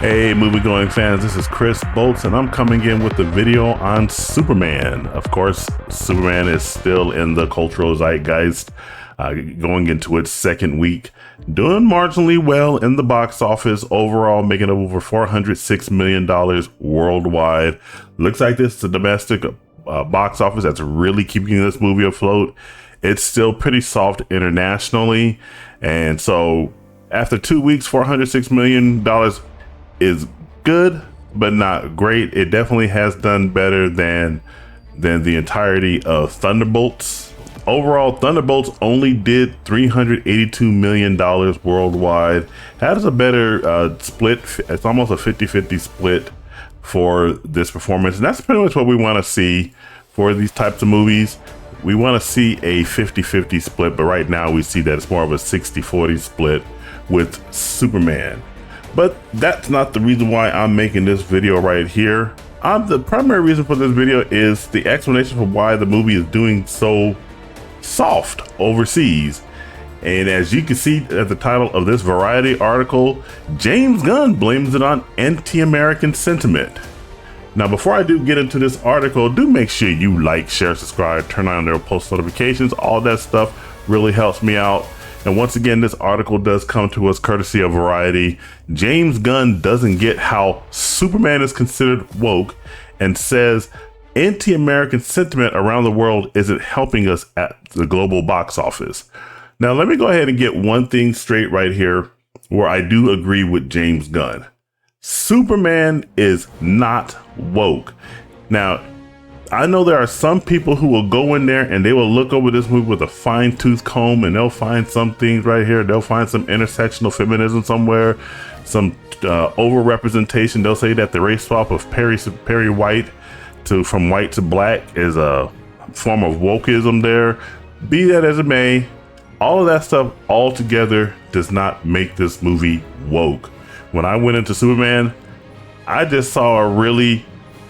Hey movie going fans, this is Chris Bolts and I'm coming in with a video on Superman. Of course, Superman is still in the cultural zeitgeist, going into its second week, doing marginally well in the box office, overall making over $406 million worldwide. Looks like this is a domestic box office that's really keeping this movie afloat. It's still pretty soft internationally, and so after 2 weeks, $406 million is good, but not great. It definitely has done better than the entirety of Thunderbolts. Overall, Thunderbolts only did $382 million worldwide. Has a better split. It's almost a 50-50 split for this performance. And that's pretty much what we want to see for these types of movies. We want to see a 50-50 split, but right now we see that it's more of a 60-40 split with Superman. But that's not the reason why I'm making this video right here. The primary reason for this video is the explanation for why the movie is doing so soft overseas. And as you can see at the title of this Variety article, James Gunn blames it on anti-American sentiment. Now, before I do get into this article, do make sure you like, share, subscribe, turn on their post notifications. All that stuff really helps me out. And once again, this article does come to us courtesy of Variety. James Gunn doesn't get how Superman is considered woke and says anti-American sentiment around the world isn't helping us at the global box office. Now, let me go ahead and get one thing straight right here where I do agree with James Gunn. Superman is not woke. Now, I know there are some people who will go in there and they will look over this movie with a fine-tooth comb and they'll find some things right here. They'll find some intersectional feminism somewhere, some over-representation. They'll say that the race swap of Perry White from white to black is a form of wokeism there. Be that as it may, all of that stuff all together does not make this movie woke. When I went into Superman, I just saw a really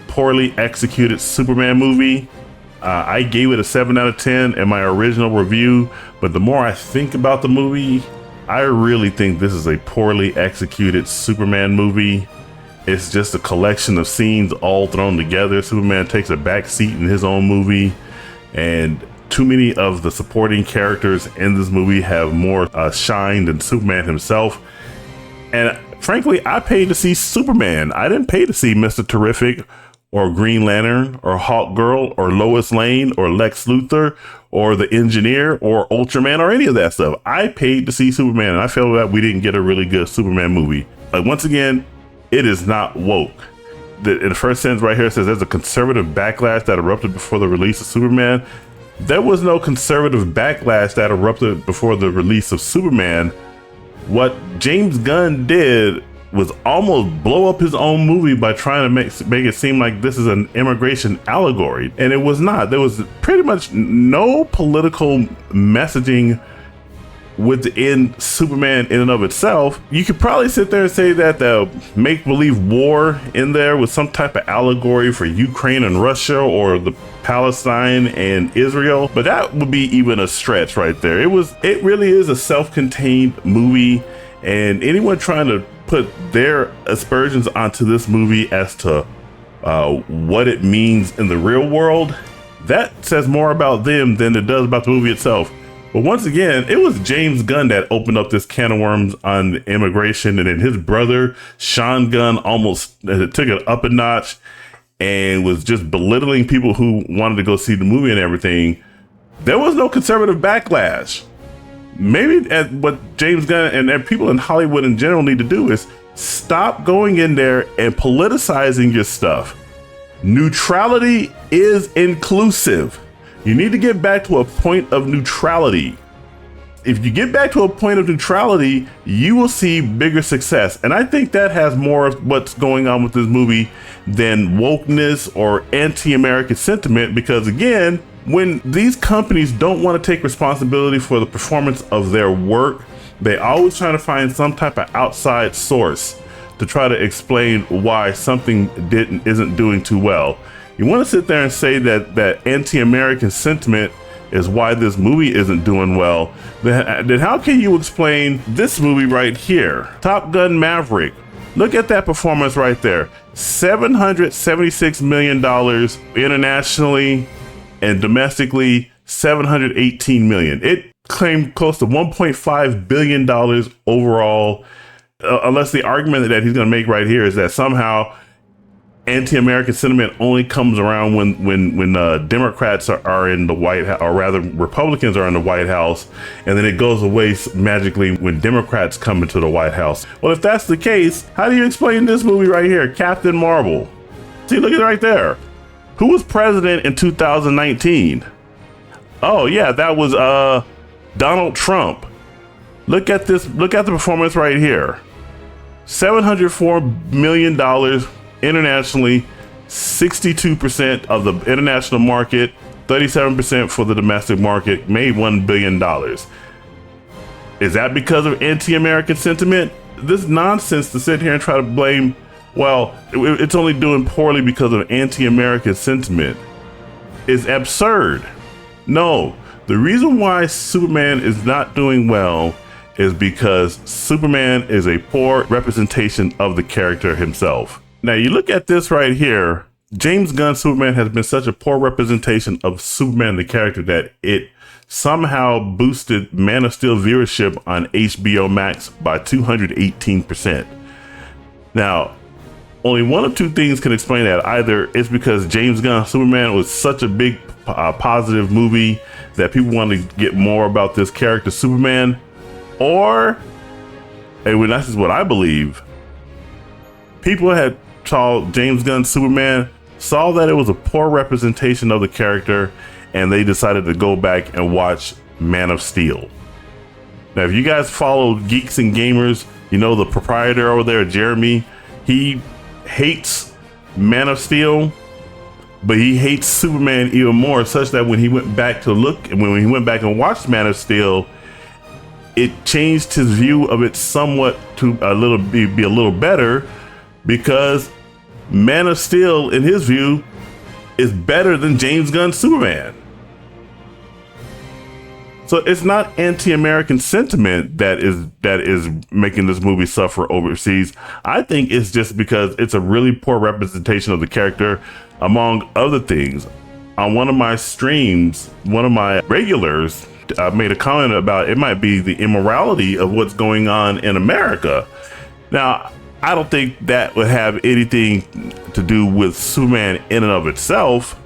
poorly executed Superman movie. I gave it a 7 out of 10 in my original review, but the more I think about the movie, I really think this is a poorly executed Superman movie. It's just a collection of scenes all thrown together. Superman takes a back seat in his own movie, and too many of the supporting characters in this movie have more shine than Superman himself. And frankly, I paid to see Superman. I didn't pay to see Mr. Terrific or Green Lantern or Hawk Girl or Lois Lane or Lex Luthor or the Engineer or Ultraman or any of that stuff. I paid to see Superman, and I feel that we didn't get a really good Superman movie. Like, once again, it is not woke. In the first sentence right here, it says there's a conservative backlash that erupted before the release of Superman. There was no conservative backlash that erupted before the release of Superman. What James Gunn did was almost blow up his own movie by trying to make it seem like this is an immigration allegory, and it was not. There was pretty much no political messaging within Superman in and of itself. You could probably sit there and say that the make-believe war in there was some type of allegory for Ukraine and Russia or the Palestine and Israel, but that would be even a stretch right there. It really is a self-contained movie, and anyone trying to put their aspersions onto this movie as to what it means in the real world, that says more about them than it does about the movie itself. But once again, it was James Gunn that opened up this can of worms on immigration, and then his brother, Sean Gunn, almost took it up a notch and was just belittling people who wanted to go see the movie and everything. There was no conservative backlash. Maybe what James Gunn and people in Hollywood in general need to do is stop going in there and politicizing your stuff. Neutrality is inclusive. You need to get back to a point of neutrality. If you get back to a point of neutrality, you will see bigger success. And I think that has more of what's going on with this movie than wokeness or anti-American sentiment, because again, when these companies don't want to take responsibility for the performance of their work, they always try to find some type of outside source to try to explain why something isn't doing too well. You want to sit there and say that anti-American sentiment is why this movie isn't doing well, then how can you explain this movie right here? Top Gun Maverick Look at that performance right there. $776 million internationally, and domestically $718 million. It claimed close to $1.5 billion overall, unless the argument that he's going to make right here is that somehow anti-American sentiment only comes around when Democrats are in the White House, or rather Republicans are in the White House, and then it goes away magically when Democrats come into the White House. Well, if that's the case, how do you explain this movie right here, Captain Marvel? See, look at it right there. Who was president in 2019? Oh yeah, that was Donald Trump. Look at this. Look at the performance right here. $704 million internationally, 62% of the international market, 37% for the domestic market, made $1 billion. Is that because of anti-American sentiment? This nonsense to sit here and try to blame, well, it's only doing poorly because of anti-American sentiment is absurd. No, the reason why Superman is not doing well is because Superman is a poor representation of the character himself. Now you look at this right here, James Gunn Superman has been such a poor representation of Superman the character that it somehow boosted Man of Steel viewership on HBO Max by 218%. Now, only one of two things can explain that. Either it's because James Gunn Superman was such a big positive movie that people want to get more about this character Superman, or, and this is what I believe, people had saw James Gunn Superman, saw that it was a poor representation of the character, and they decided to go back and watch Man of Steel. Now, if you guys follow Geeks and Gamers, you know the proprietor over there, Jeremy, he hates Man of Steel, but he hates Superman even more, such that when he went back to look, and when he went back and watched Man of Steel, it changed his view of it somewhat to be a little better, because Man of Steel, in his view, is better than James Gunn Superman. So it's not anti-American sentiment that is making this movie suffer overseas. I think it's just because it's a really poor representation of the character, among other things. On one of my streams, one of my regulars made a comment about it might be the immorality of what's going on in America. Now, I don't think that would have anything to do with Superman in and of itself,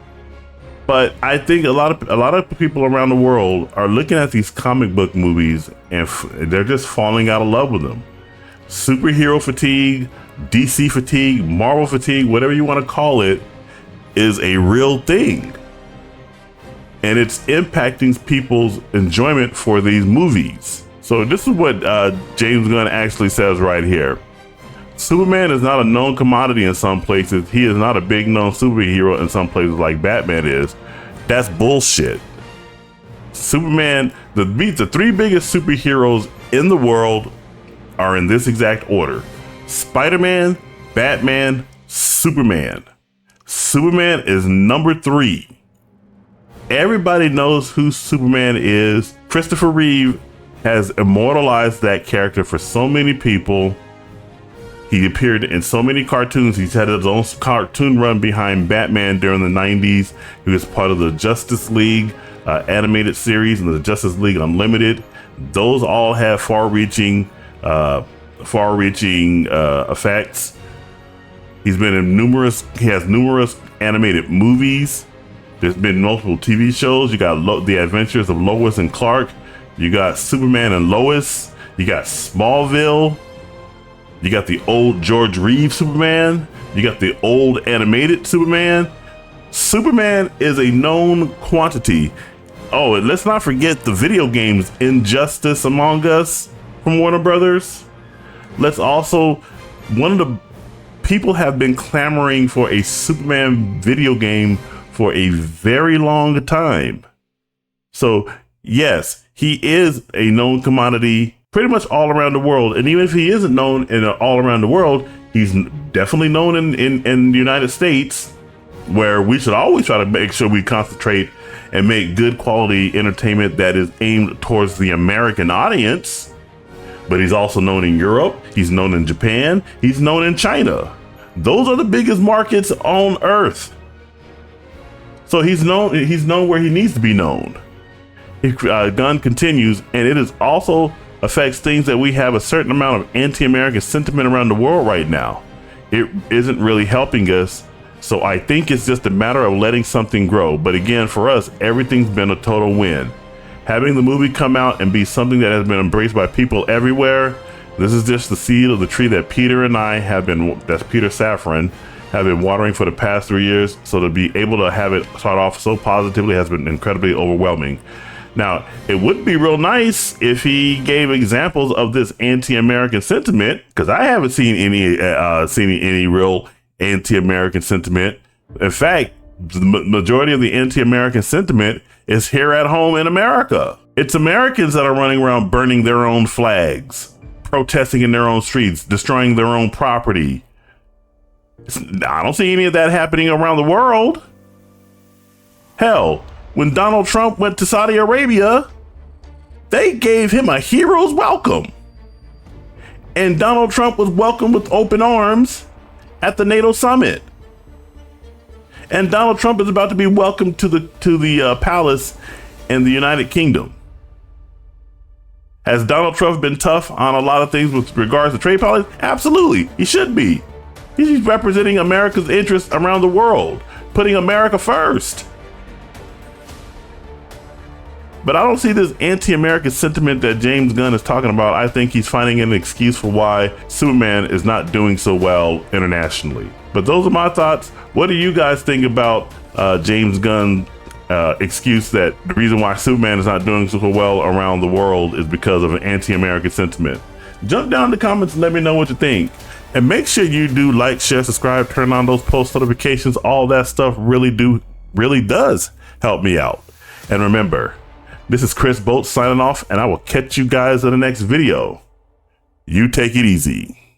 but I think a lot of people around the world are looking at these comic book movies and they're just falling out of love with them. Superhero fatigue, DC fatigue, Marvel fatigue, whatever you want to call it, is a real thing, and it's impacting people's enjoyment for these movies. So this is what James Gunn actually says right here. Superman is not a known commodity in some places. He is not a big known superhero in some places like Batman is. That's bullshit. Superman, the three biggest superheroes in the world are in this exact order: Spider-Man, Batman, Superman. Superman is number 3. Everybody knows who Superman is. Christopher Reeve has immortalized that character for so many people. He appeared in so many cartoons. He's had his own cartoon run behind Batman during the 90s. He was part of the Justice League animated series and the Justice League Unlimited. Those all have far-reaching effects. He's been in he has numerous animated movies. There's been multiple TV shows. You got The Adventures of Lois and Clark. You got Superman and Lois. You got Smallville. You got the old George Reeves Superman. You got the old animated Superman. Superman is a known quantity. Oh, and let's not forget the video games Injustice Among Us from Warner Brothers. Let's also, one of the people have been clamoring for a Superman video game for a very long time. So yes, he is a known commodity pretty much all around the world. And even if he isn't known all around the world, he's definitely known in the United States, where we should always try to make sure we concentrate and make good quality entertainment that is aimed towards the American audience. but he's also known in Europe. He's known in Japan. He's known in China. Those are the biggest markets on earth. So he's known where he needs to be known. Gunn continues, and it is also affects things that we have a certain amount of anti-American sentiment around the world right now. It isn't really helping us. So I think it's just a matter of letting something grow. But again, for us, everything's been a total win. Having the movie come out and be something that has been embraced by people everywhere, this is just the seed of the tree that Peter and I have been, that's Peter Safran, have been watering for the past 3 years. So to be able to have it start off so positively has been incredibly overwhelming. Now, it would be real nice if he gave examples of this anti-American sentiment, because I haven't seen any real anti-American sentiment. In fact, the majority of the anti-American sentiment is here at home in America. It's Americans that are running around burning their own flags, protesting in their own streets, destroying their own property. I don't see any of that happening around the world. Hell, when Donald Trump went to Saudi Arabia, they gave him a hero's welcome. And Donald Trump was welcomed with open arms at the NATO summit. And Donald Trump is about to be welcomed to the palace in the United Kingdom. Has Donald Trump been tough on a lot of things with regards to trade policy? Absolutely, he should be. He's representing America's interests around the world, putting America first. But I don't see this anti-American sentiment that James Gunn is talking about. I think he's finding an excuse for why Superman is not doing so well internationally. But those are my thoughts. What do you guys think about James Gunn's excuse that the reason why Superman is not doing so well around the world is because of an anti-American sentiment? Jump down in the comments and let me know what you think. And make sure you do like, share, subscribe, turn on those post notifications. All that stuff really does help me out. And remember, this is Chris Boltz signing off, and I will catch you guys in the next video. You take it easy.